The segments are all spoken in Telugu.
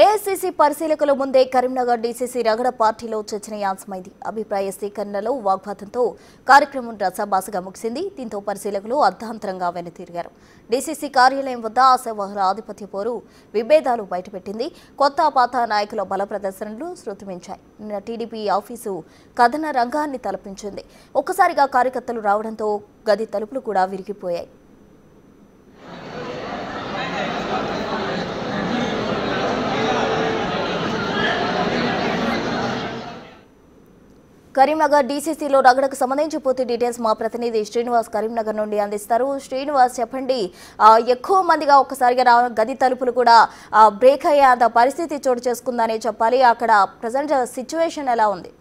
ఏఐసీసీ పరిశీలకుల ముందే కరీంనగర్ డీసీసీ రగడ పార్టీలో చర్చనీయాంశమైంది. అభిప్రాయ సేకరణలో వాగ్వాదంతో కార్యక్రమం రసాభాసగా ముగిసింది. దీంతో పరిశీలకులు అర్ధాంతరంగా వెనుతిరిగారు. డీసీసీ కార్యాలయం వద్ద ఆశావహుల ఆధిపత్య పోరు విభేదాలు బయటపెట్టింది. కొత్త పాత నాయకుల బల ప్రదర్శనలు శృతిమించాయి. నిన్న టీడీపీ ఆఫీసు కథన రంగాన్ని తలపించింది. ఒక్కసారిగా కార్యకర్తలు రావడంతో గది తలుపులు కూడా విరిగిపోయాయి. కరీంనగర్ డీసీసీలో రగడకు సంబంధించి పూర్తి డీటెయిల్స్ మా ప్రతినిధి శ్రీనివాస్ కరీంనగర్ నుండి అందిస్తారు. శ్రీనివాస్, చెప్పండి, ఎక్కువ మందిగా ఒక్కసారిగా గది తలుపులు కూడా బ్రేక్ అయ్యేంత పరిస్థితి చోటు చేసుకుందని చెప్పాలి. అక్కడ ప్రజెంట్ సిచ్యువేషన్ ఎలా ఉంది?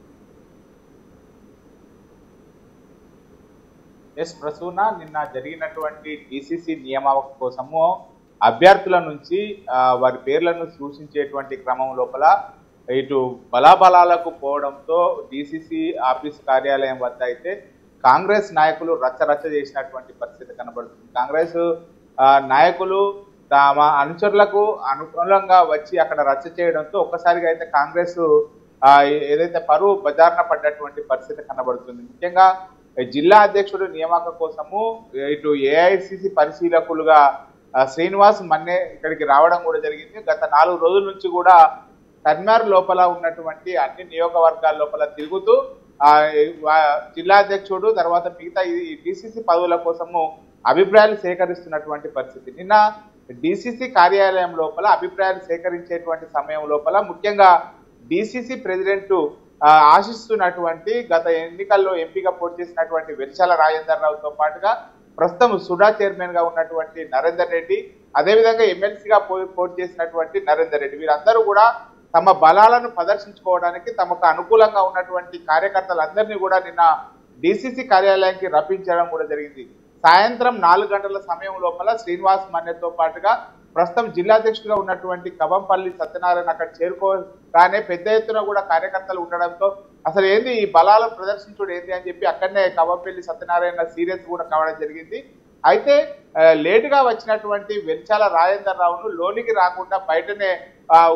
ప్రసూన, నిన్న జరిగినటువంటి డీసీసీ నియామకం కోసము అభ్యర్థుల నుంచి వారి పేర్లను సూచించేటువంటి క్రమం లోపల ఇటు బలాబలాలకు పోవడంతో డీసీసీ ఆఫీస్ కార్యాలయం వద్ద అయితే కాంగ్రెస్ నాయకులు రచ్చరచ్చ చేసినటువంటి పరిస్థితి కనబడుతుంది. కాంగ్రెస్ నాయకులు తమ అనుచరులకు అనుకూలంగా వచ్చి అక్కడ రచ్చ చేయడంతో ఒక్కసారిగా అయితే కాంగ్రెస్ ఏదైతే పరువు బజార్న పడ్డటువంటి పరిస్థితి కనబడుతుంది. ముఖ్యంగా జిల్లా అధ్యక్షుడు నియామకం కోసము ఇటు ఏఐసీసీ పరిశీలకులుగా శ్రీనివాస్ మన్నే ఇక్కడికి రావడం కూడా జరిగింది. గత 4 రోజుల నుంచి కూడా కరీంనగర్ లోపల ఉన్నటువంటి అన్ని నియోజకవర్గాల లోపల తిరుగుతూ జిల్లా అధ్యక్షుడు తర్వాత మిగతా ఈ డీసీసీ పదవుల కోసము అభిప్రాయాలు సేకరిస్తున్నటువంటి పరిస్థితి. నిన్న డీసీసీ కార్యాలయం లోపల అభిప్రాయాలు సేకరించేటువంటి సమయం లోపల ముఖ్యంగా డీసీసీ ప్రెసిడెంట్ ఆశిస్తున్నటువంటి గత ఎన్నికల్లో ఎంపీగా పోటీ చేసినటువంటి వెలిశాల రాజేందర్ రావుతో పాటుగా ప్రస్తుతం సుడా చైర్మన్ గా ఉన్నటువంటి నరేందర్ రెడ్డి, అదేవిధంగా ఎమ్మెల్సీగా పోటీ చేసినటువంటి నరేందర్ రెడ్డి, వీరందరూ కూడా తమ బలాలను ప్రదర్శించుకోవడానికి తమకు అనుకూలంగా ఉన్నటువంటి కార్యకర్తలందరినీ కూడా నిన్న డీసీసీ కార్యాలయానికి రప్పించడం కూడా జరిగింది. సాయంత్రం 4 గంటల సమయం లోపల శ్రీనివాస్ మన్నెతో పాటుగా ప్రస్తుతం జిల్లా అధ్యక్షుడిగా ఉన్నటువంటి కవంపల్లి సత్యనారాయణ అక్కడ చేరుకోగానే పెద్ద ఎత్తున కూడా కార్యకర్తలు ఉండడంతో అసలు ఏంది ఈ బలాలను ప్రదర్శించుడు ఏంది అని చెప్పి అక్కడనే కవంపల్లి సత్యనారాయణ సీరియస్ కూడా కావడం జరిగింది. అయితే లేటుగా వచ్చినటువంటి వెలిశాల రాజేందర్ రావును లోనికి రాకుండా బయటనే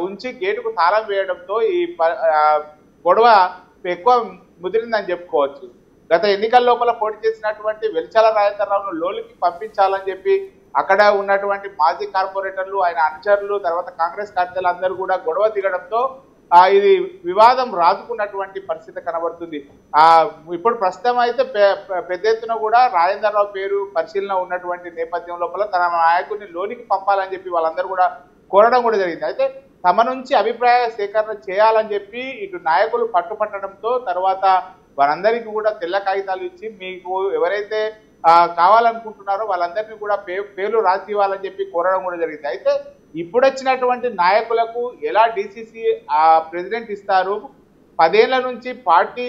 ఉంచి గేటుకు తాళం వేయడంతో ఈ గొడవ ఎక్కువ ముదిరిందని చెప్పుకోవచ్చు. గత ఎన్నికల లోపల పోటీ చేసినటువంటి వెలిశాల రాజేందర్ రావును లోనికి పంపించాలని చెప్పి అక్కడ ఉన్నటువంటి మాజీ కార్పొరేటర్లు, ఆయన అనుచరులు, తర్వాత కాంగ్రెస్ కార్యకర్తలు అందరూ కూడా గొడవ దిగడంతో ఇది వివాదం రాజుకున్నటువంటి పరిస్థితి కనబడుతుంది. ఇప్పుడు ప్రస్తుతం అయితే పెద్ద ఎత్తున కూడా రాజేందర్ రావు పేరు పరిశీలన ఉన్నటువంటి నేపథ్యం లోపల తన నాయకుడిని లోనికి పంపాలని చెప్పి వాళ్ళందరూ కూడా కోరడం కూడా జరిగింది. అయితే తమ నుంచి అభిప్రాయ సేకరణ చేయాలని చెప్పి ఇటు నాయకులు పట్టుపట్టడంతో తర్వాత వారందరికీ కూడా తెల్ల కాగితాలు ఇచ్చి మీకు ఎవరైతే కావాలనుకుంటున్నారో వాళ్ళందరినీ కూడా పేర్లు రాసి ఇవ్వాలని చెప్పి కోరడం కూడా జరిగింది. అయితే ఇప్పుడు వచ్చినటువంటి నాయకులకు ఎలా డీసీసీ ప్రెసిడెంట్ ఇస్తారు? 10 ఏళ్ల నుంచి పార్టీ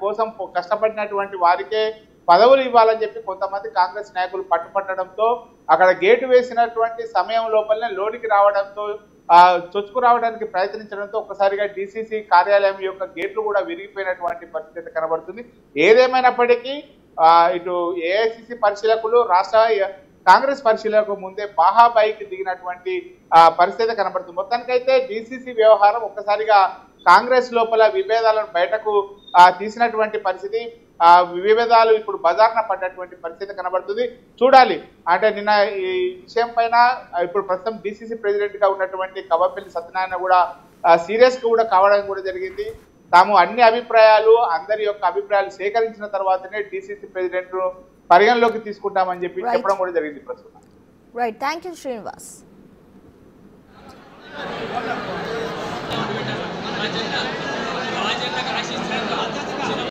కోసం కష్టపడినటువంటి వారికే పదవులు ఇవ్వాలని చెప్పి కొంతమంది కాంగ్రెస్ నాయకులు పట్టుపట్టడంతో అక్కడ గేటు వేసినటువంటి సమయం లోపలనే లోనికి రావడంతో చొచ్చుకు రావడానికి ప్రయత్నించడంతో ఒక్కసారిగా డీసీసీ కార్యాలయం యొక్క గేట్లు కూడా విరిగిపోయినటువంటి పరిస్థితి కనబడుతుంది. ఏదేమైనప్పటికీ ఇటు ఏఐసీసీ పరిశీలకులు రాష్ట్ర కాంగ్రెస్ పరిశీలకులకు ముందే బాహాబాయికి దిగినటువంటి పరిస్థితి కనబడుతుంది. మొత్తానికైతే డీసీసీ వ్యవహారం ఒక్కసారిగా కాంగ్రెస్ లోపల విభేదాలను బయటకు తీసినటువంటి పరిస్థితి, విభేదాలు ఇప్పుడు బజార్న పడ్డటువంటి పరిస్థితి కనబడుతుంది. చూడాలి, అంటే నిన్న ఈ విషయం పైన ఇప్పుడు ప్రస్తుతం డీసీసీ ప్రెసిడెంట్ గా ఉన్నటువంటి కవంపల్లి సత్యనారాయణ కూడా సీరియస్ గా కూడా కావడం కూడా జరిగింది. తాము అన్ని అభిప్రాయాలు అందరి యొక్క అభిప్రాయాలు సేకరించిన తర్వాతనే డీసీసీ ప్రెసిడెంట్ పరిగణలోకి తీసుకుంటామని చెప్పి చెప్పడం కూడా జరిగింది. ప్రస్తుతం రైట్, థ్యాంక్ యూ శ్రీనివాస్.